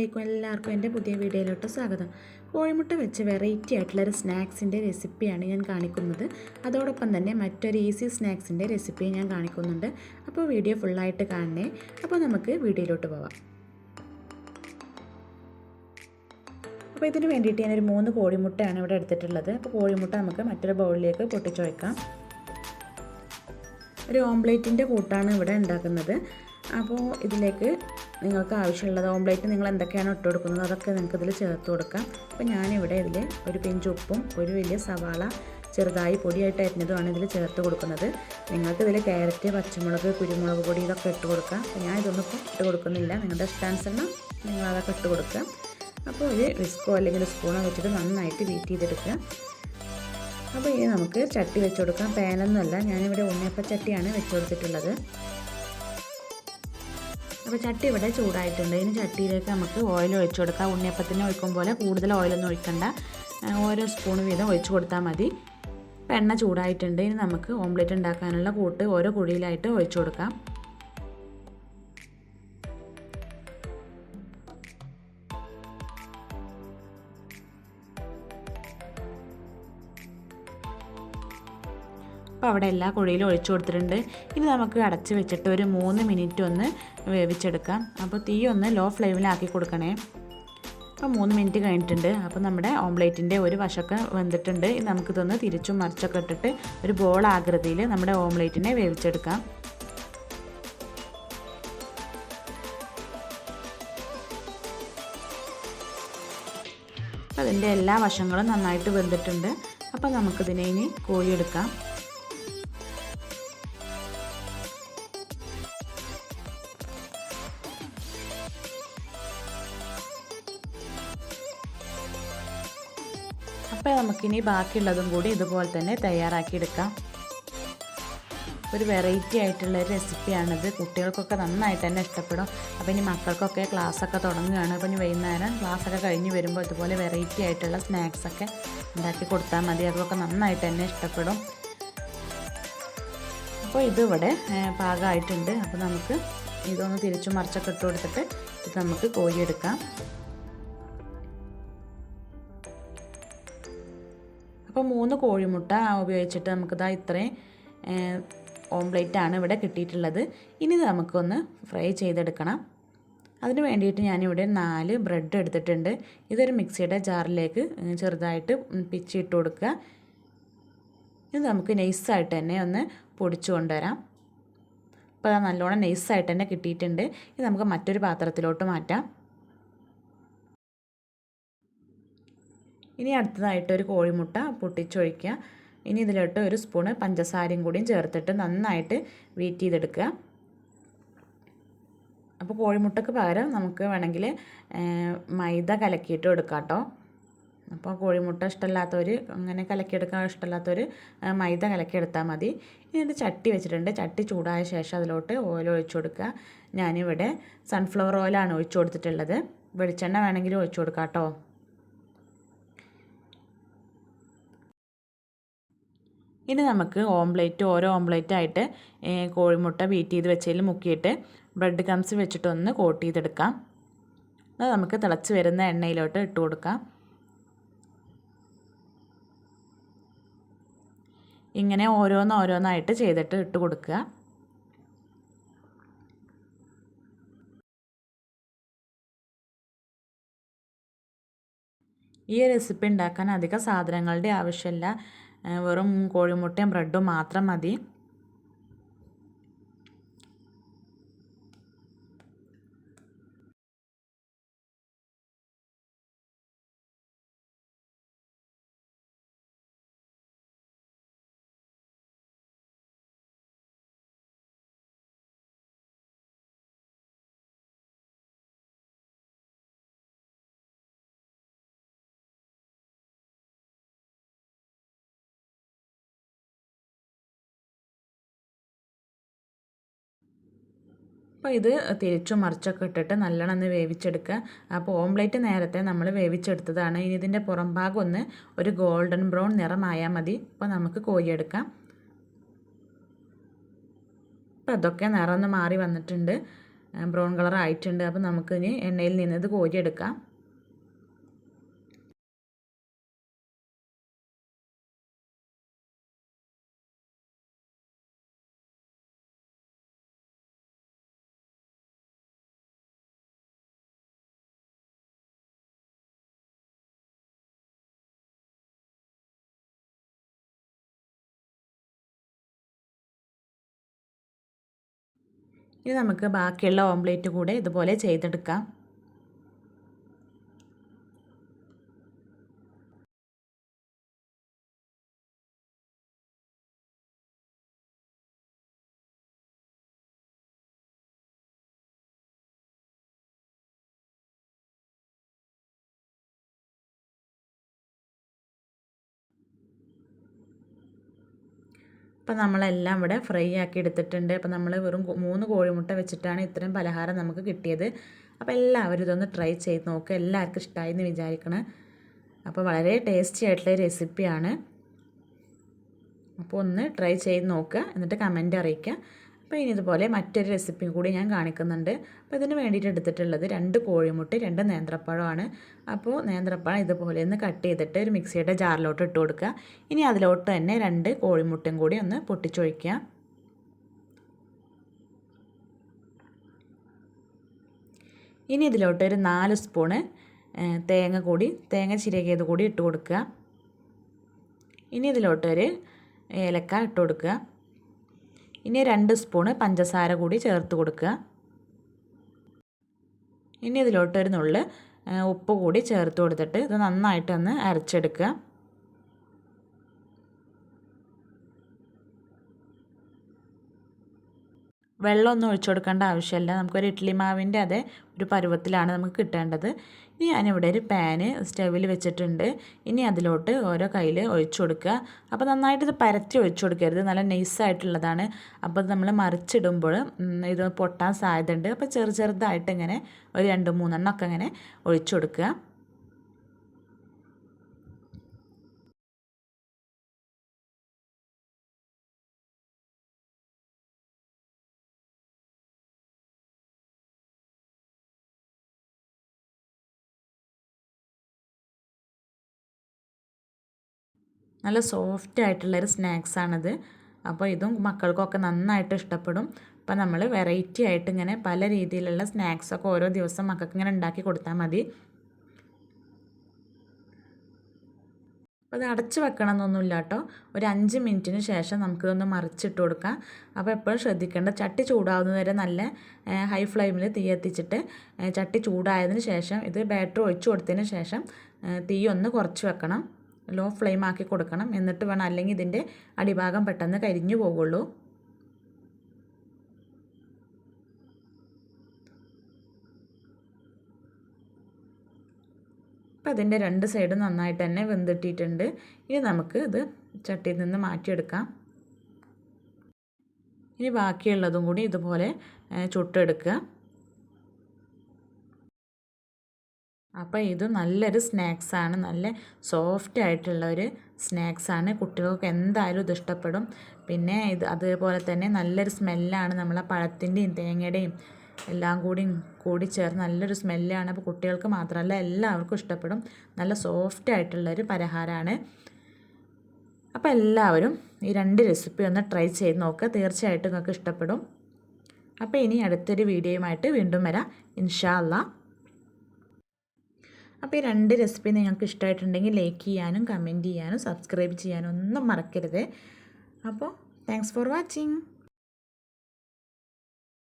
അലൈക്കും, എല്ലാവർക്കും എൻ്റെ പുതിയ വീഡിയോയിലോട്ട് സ്വാഗതം. കോഴിമുട്ട വെച്ച് വെറൈറ്റി ആയിട്ടുള്ളൊരു സ്നാക്സിൻ്റെ റെസിപ്പിയാണ് ഞാൻ കാണിക്കുന്നത്. അതോടൊപ്പം തന്നെ മറ്റൊരു ഈസി സ്നാക്സിൻ്റെ റെസിപ്പി ഞാൻ കാണിക്കുന്നുണ്ട്. അപ്പോൾ വീഡിയോ ഫുള്ളായിട്ട് കാണണേ. അപ്പോൾ നമുക്ക് വീഡിയോയിലോട്ട് പോവാം. അപ്പോൾ ഇതിന് വേണ്ടിയിട്ട് ഞാനൊരു 3 കോഴിമുട്ടയാണ് ഇവിടെ എടുത്തിട്ടുള്ളത്. അപ്പോൾ കോഴിമുട്ട നമുക്ക് മറ്റൊരു ബൗളിലേക്ക് പൊട്ടിച്ച് വയ്ക്കാം. ഒരു ഓംപ്ലേറ്റിൻ്റെ കൂട്ടാണ് ഇവിടെ ഉണ്ടാക്കുന്നത്. അപ്പോൾ ഇതിലേക്ക് നിങ്ങൾക്ക് ആവശ്യമുള്ളത് ഓംപ്ലേറ്റ് നിങ്ങൾ എന്തൊക്കെയാണ് ഇട്ട് കൊടുക്കുന്നത് അതൊക്കെ നിങ്ങൾക്ക് ഇതിൽ ചേർത്ത് കൊടുക്കാം. അപ്പോൾ ഞാനിവിടെ ഇതിൽ ഒരു പിഞ്ച് ഉപ്പും ഒരു വലിയ സവാള ചെറുതായി പൊടിയായിട്ട് അരിഞ്ഞതുമാണ് ഇതിൽ ചേർത്ത് കൊടുക്കുന്നത്. നിങ്ങൾക്ക് ഇതിൽ ക്യാരറ്റ്, പച്ചമുളക്, കുരുമുളക് പൊടി ഇതൊക്കെ ഇട്ട് കൊടുക്കാം. അപ്പോൾ ഞാൻ ഇതൊന്നും ഇപ്പോൾ ഇട്ട് കൊടുക്കുന്നില്ല. നിങ്ങളുടെ ഇഷ്ടാനുസരണം നിങ്ങളതൊക്കെ ഇട്ട് കൊടുക്കുക. അപ്പോൾ ഒരു വിസ്കോ അല്ലെങ്കിൽ സ്പൂണോ വെച്ചിട്ട് നന്നായിട്ട് ബീറ്റ് ചെയ്തെടുക്കുക. അപ്പോൾ ഇനി നമുക്ക് ചട്ടി വെച്ച് കൊടുക്കാം. പാനൊന്നുമല്ല, ഞാനിവിടെ ഉണ്ണിയപ്പച്ചട്ടിയാണ് വെച്ച് കൊടുത്തിട്ടുള്ളത്. അപ്പോൾ ചട്ടി ഇവിടെ ചൂടായിട്ടുണ്ട്. ഇനി ചട്ടിയിലേക്ക് നമുക്ക് ഓയിൽ ഒഴിച്ച് കൊടുക്കാം. ഉണ്ണിയപ്പത്തിന് ഒഴിക്കും പോലെ കൂടുതൽ ഓയിലൊന്നും ഒഴിക്കണ്ട, ഓരോ സ്പൂൺ വീതം ഒഴിച്ച് കൊടുത്താൽ മതി. അപ്പോൾ എണ്ണ ചൂടായിട്ടുണ്ട്. ഇനി നമുക്ക് ഓംലെറ്റ് ഉണ്ടാക്കാനുള്ള കൂട്ട് ഓരോ കുഴിയിലായിട്ട് ഒഴിച്ച് കൊടുക്കാം. അപ്പോൾ അവിടെ എല്ലാ കുഴിയിലും ഒഴിച്ചു കൊടുത്തിട്ടുണ്ട്. ഇനി നമുക്ക് അടച്ച് വെച്ചിട്ട് ഒരു 3 മിനിറ്റ് ഒന്ന് വേവിച്ചെടുക്കാം. അപ്പോൾ തീ ഒന്ന് ലോ ഫ്ലെയിമിലാക്കി കൊടുക്കണേ. അപ്പോൾ 3 മിനിറ്റ് കഴിഞ്ഞിട്ടുണ്ട്. അപ്പോൾ നമ്മുടെ ഓംലേറ്റിൻ്റെ ഒരു വശമൊക്കെ വെന്തിട്ടുണ്ട്. ഇനി നമുക്കിതൊന്ന് തിരിച്ചും മറിച്ചൊക്കെ ഇട്ടിട്ട് ഒരു ബോൾ ആകൃതിയിൽ നമ്മുടെ ഓംലേറ്റിനെ വേവിച്ചെടുക്കാം. അതിൻ്റെ എല്ലാ വശങ്ങളും നന്നായിട്ട് വെന്തിട്ടുണ്ട്. അപ്പോൾ നമുക്കിതിനെ ഇനി കോരിയെടുക്കാം. അപ്പോൾ നമുക്കിനി ബാക്കിയുള്ളതും കൂടി ഇതുപോലെ തന്നെ തയ്യാറാക്കിയെടുക്കാം. ഒരു വെറൈറ്റി ആയിട്ടുള്ള റെസിപ്പിയാണിത്. കുട്ടികൾക്കൊക്കെ നന്നായിട്ട് തന്നെ ഇഷ്ടപ്പെടും. അപ്പോൾ ഇനി മക്കൾക്കൊക്കെ ക്ലാസ്സൊക്കെ തുടങ്ങുകയാണ്. അപ്പോൾ ഇനി വൈകുന്നേരം ക്ലാസ്സൊക്കെ കഴിഞ്ഞ് വരുമ്പോൾ ഇതുപോലെ വെറൈറ്റി ആയിട്ടുള്ള സ്നാക്സൊക്കെ ഉണ്ടാക്കി കൊടുത്താൽ മതി. അതൊക്കെ നന്നായിട്ട് തന്നെ ഇഷ്ടപ്പെടും. അപ്പോൾ ഇതിവിടെ പാകമായിട്ടുണ്ട്. അപ്പോൾ നമുക്ക് ഇതൊന്ന് തിരിച്ചു മറിച്ചൊക്കെ ഇട്ട് കൊടുത്തിട്ട് ഇത് നമുക്ക് കോരിയെടുക്കാം. അപ്പോൾ 3 കോഴിമുട്ട ഉപയോഗിച്ചിട്ട് നമുക്കിതാ ഇത്രയും ഓംപ്ലേറ്റാണ് ഇവിടെ കിട്ടിയിട്ടുള്ളത്. ഇനി നമുക്കൊന്ന് ഫ്രൈ ചെയ്തെടുക്കണം. അതിന് വേണ്ടിയിട്ട് ഞാനിവിടെ 4 ബ്രെഡ് എടുത്തിട്ടുണ്ട്. ഇതൊരു മിക്സിയുടെ ജാറിലേക്ക് ചെറുതായിട്ട് പിച്ചിട്ട് കൊടുക്കുക. ഇത് നമുക്ക് നൈസായിട്ട് തന്നെ ഒന്ന് പൊടിച്ചു കൊണ്ടുവരാം. അപ്പോൾ അത് നല്ലോണം നൈസായിട്ട് തന്നെ കിട്ടിയിട്ടുണ്ട്. ഇത് നമുക്ക് മറ്റൊരു പാത്രത്തിലോട്ട് മാറ്റാം. ഇനി അടുത്തതായിട്ട് ഒരു കോഴിമുട്ട പൊട്ടിച്ചൊഴിക്കുക. ഇനി ഇതിലോട്ട് ഒരു സ്പൂണ് പഞ്ചസാരയും കൂടിയും ചേർത്തിട്ട് നന്നായിട്ട് ബീറ്റ് ചെയ്തെടുക്കുക. അപ്പോൾ കോഴിമുട്ടയ്ക്ക് പകരം നമുക്ക് വേണമെങ്കിൽ മൈദ കലക്കിയിട്ട് എടുക്കാം കേട്ടോ. അപ്പോൾ കോഴിമുട്ട ഇഷ്ടമില്ലാത്തവർ അങ്ങനെ കലക്കിയെടുക്കാൻ ഇഷ്ടമില്ലാത്തവർ മൈദ കലക്കിയെടുത്താൽ മതി. ഇനി ഇത് ചട്ടി വെച്ചിട്ടുണ്ട്. ചട്ടി ചൂടായ ശേഷം അതിലോട്ട് ഓയിൽ ഒഴിച്ചു കൊടുക്കുക. ഞാനിവിടെ സൺഫ്ലവർ ഓയിലാണ് ഒഴിച്ചു കൊടുത്തിട്ടുള്ളത്. വെളിച്ചെണ്ണ വേണമെങ്കിൽ ഒഴിച്ചു കൊടുക്കാം കേട്ടോ. ഇനി നമുക്ക് ഓരോ ഓംപ്ലേറ്റായിട്ട് കോഴിമുട്ട ബീറ്റ് ചെയ്ത് വെച്ചതിൽ മുക്കിയിട്ട് ബ്രെഡ് ക്രംസ് വെച്ചിട്ടൊന്ന് കോട്ട് ചെയ്തെടുക്കാം. അത് നമുക്ക് തിളച്ച് വരുന്ന എണ്ണയിലോട്ട് ഇട്ട് കൊടുക്കാം. ഇങ്ങനെ ഓരോന്നായിട്ട് ചെയ്തിട്ട് ഇട്ട് കൊടുക്കുക. ഈ റെസിപ്പി ഉണ്ടാക്കാൻ അധികം സാധനങ്ങളുടെ ആവശ്യമില്ല. വെറും കോഴിമുട്ടയും ബ്രെഡും മാത്രം മതി. അപ്പോൾ ഇത് തിരിച്ചും മറിച്ചൊക്കെ ഇട്ടിട്ട് നല്ലോണം ഒന്ന് വേവിച്ചെടുക്കുക. അപ്പോൾ ഓംപ്ലേറ്റ് നേരത്തെ നമ്മൾ വേവിച്ചെടുത്തതാണ്. ഇനി ഇതിൻ്റെ പുറം ഭാഗം ഒന്ന് ഒരു ഗോൾഡൻ ബ്രൗൺ നിറമായാൽ മതി. അപ്പോൾ നമുക്ക് കോരിയെടുക്കാം. അപ്പോൾ അതൊക്കെ നിറം ഒന്ന് മാറി വന്നിട്ടുണ്ട്. ബ്രൗൺ കളർ ആയിട്ടുണ്ട്. അപ്പോൾ നമുക്കിനി എണ്ണയിൽ നിന്ന് ഇത് കോരിയെടുക്കാം. ഇനി നമുക്ക് ബാക്കിയുള്ള ഓംലേറ്റ് കൂടെ ഇതുപോലെ ചെയ്തെടുക്കാം. അപ്പോൾ നമ്മളെല്ലാം ഇവിടെ ഫ്രൈ ആക്കി എടുത്തിട്ടുണ്ട്. അപ്പോൾ നമ്മൾ വെറും 3 കോഴിമുട്ട വെച്ചിട്ടാണ് ഇത്രയും പലഹാരം നമുക്ക് കിട്ടിയത്. അപ്പോൾ എല്ലാവരും ഇതൊന്ന് ട്രൈ ചെയ്ത് നോക്കുക. എല്ലാവർക്കും ഇഷ്ടമായി എന്ന് വിചാരിക്കണം. അപ്പോൾ വളരെ ടേസ്റ്റി ആയിട്ടുള്ള റെസിപ്പിയാണ്. അപ്പോൾ ഒന്ന് ട്രൈ ചെയ്ത് നോക്കുക, എന്നിട്ട് കമൻറ്റ് അറിയിക്കുക. അപ്പോൾ ഇനി ഇതുപോലെ മറ്റൊരു റെസിപ്പിയും കൂടി ഞാൻ കാണിക്കുന്നുണ്ട്. അപ്പോൾ ഇതിന് വേണ്ടിയിട്ട് എടുത്തിട്ടുള്ളത് 2 കോഴിമുട്ട 2 നേന്ത്രപ്പഴമാണ്. അപ്പോൾ നേന്ത്രപ്പഴം ഇതുപോലെ ഒന്ന് കട്ട് ചെയ്തിട്ട് ഒരു മിക്സിയുടെ ജാറിലോട്ട് ഇട്ട് കൊടുക്കുക. ഇനി അതിലോട്ട് തന്നെ 2 കോഴിമുട്ടയും കൂടി ഒന്ന് പൊട്ടിച്ചൊഴിക്കുക. ഇനി ഇതിലോട്ട് ഒരു 4 സ്പൂണ് തേങ്ങ ചിരകിയത് കൂടി ഇട്ട് കൊടുക്കുക. ഇനി ഇതിലോട്ടൊരു ഏലക്ക ഇട്ട് കൊടുക്കുക. ഇനി 2 സ്പൂണ് പഞ്ചസാര കൂടി ചേർത്ത് കൊടുക്കുക. ഇനി ഇതിലോട്ടൊരു നുള്ള് ഉപ്പ് കൂടി ചേർത്ത് കൊടുത്തിട്ട് ഇത് നന്നായിട്ടൊന്ന് അരച്ചെടുക്കുക. വെള്ളമൊന്നും ഒഴിച്ചു കൊടുക്കേണ്ട ആവശ്യമില്ല. നമുക്കൊരു ഇഡ്ഡലി മാവിൻ്റെ അതേ ഒരു പരുവത്തിലാണ് നമുക്ക് കിട്ടേണ്ടത്. ഇനി ഞാനിവിടെ ഒരു പാന് സ്റ്റവിൽ വെച്ചിട്ടുണ്ട്. ഇനി അതിലോട്ട് ഓരോ കയ്യിൽ ഒഴിച്ചു കൊടുക്കുക. അപ്പോൾ നന്നായിട്ട് ഇത് പരത്തി ഒഴിച്ചു കൊടുക്കരുത്, നല്ല നൈസായിട്ടുള്ളതാണ്. അപ്പോൾ നമ്മൾ മറിച്ചിടുമ്പോൾ ഇത് പൊട്ടാൻ സാധ്യതയുണ്ട്. അപ്പോൾ ചെറുതായിട്ട് ഇങ്ങനെ ഒരു 2-3 എണ്ണമൊക്കെ ഇങ്ങനെ ഒഴിച്ചു കൊടുക്കുക. നല്ല സോഫ്റ്റ് ആയിട്ടുള്ളൊരു സ്നാക്സാണിത്. അപ്പോൾ ഇതും മക്കൾക്കൊക്കെ നന്നായിട്ട് ഇഷ്ടപ്പെടും. അപ്പോൾ നമ്മൾ വെറൈറ്റി ആയിട്ട് ഇങ്ങനെ പല രീതിയിലുള്ള സ്നാക്സൊക്കെ ഓരോ ദിവസം മക്കൾക്ക് ഇങ്ങനെ ഉണ്ടാക്കി കൊടുത്താൽ മതി. അപ്പോൾ അത് അടച്ച് വെക്കണം എന്നൊന്നുമില്ല കേട്ടോ. ഒരു 5 മിനിറ്റിന് ശേഷം നമുക്കിതൊന്ന് മറിച്ചിട്ട് കൊടുക്കാം. അപ്പോൾ എപ്പോഴും ശ്രദ്ധിക്കേണ്ട, ചട്ടി ചൂടാവുന്നത് വരെ നല്ല ഹൈ ഫ്ലെയിമിൽ തീ എത്തിച്ചിട്ട് ചട്ടി ചൂടായതിന് ശേഷം ഇത് ബാറ്റർ ഒഴിച്ചു കൊടുത്തതിന് ശേഷം തീ ഒന്ന് കുറച്ച് വെക്കണം. ലോ ഫ്ലെയിം ആക്കി കൊടുക്കണം. എന്നിട്ട് വേണം, അല്ലെങ്കിൽ ഇതിൻ്റെ അടിഭാഗം പെട്ടെന്ന് കരിഞ്ഞു പോകുള്ളൂ. അപ്പം അതിൻ്റെ 2 സൈഡും നന്നായിട്ട് തന്നെ വെന്തിട്ടിട്ടുണ്ട്. ഇനി നമുക്ക് ഇത് ചട്ടിയിൽ നിന്ന് മാറ്റിയെടുക്കാം. ഇനി ബാക്കിയുള്ളതും കൂടി ഇതുപോലെ ചുട്ടെടുക്കുക. അപ്പോൾ ഇത് നല്ലൊരു സ്നാക്സാണ്, നല്ല സോഫ്റ്റ് ആയിട്ടുള്ള ഒരു സ്നാക്സാണ്. കുട്ടികൾക്ക് എന്തായാലും ഇത് ഇഷ്ടപ്പെടും. പിന്നെ അതേപോലെ തന്നെ നല്ലൊരു സ്മെല്ലാണ്, നമ്മളെ പഴത്തിൻ്റെയും തേങ്ങയുടെയും എല്ലാം കൂടി ചേർന്ന് നല്ലൊരു സ്മെല്ലാണ്. അപ്പോൾ കുട്ടികൾക്ക് മാത്രമല്ല എല്ലാവർക്കും ഇഷ്ടപ്പെടും. നല്ല സോഫ്റ്റ് ആയിട്ടുള്ളൊരു പലഹാരമാണ്. അപ്പോൾ എല്ലാവരും ഈ 2 റെസിപ്പി ഒന്ന് ട്രൈ ചെയ്ത് നോക്കുക. തീർച്ചയായിട്ടും നിങ്ങൾക്ക് ഇഷ്ടപ്പെടും. അപ്പോൾ ഇനി അടുത്തൊരു വീഡിയോയുമായിട്ട് വീണ്ടും വരാം ഇൻഷാ അല്ലാഹ്. അപ്പോൾ ഈ 2 റെസിപ്പി നിങ്ങൾക്ക് ഇഷ്ടമായിട്ടുണ്ടെങ്കിൽ ലൈക്ക് ചെയ്യാനും കമൻറ്റ് ചെയ്യാനും സബ്സ്ക്രൈബ് ചെയ്യാനും ഒന്നും മറക്കരുത്. അപ്പോൾ താങ്ക്സ് ഫോർ വാച്ചിങ്.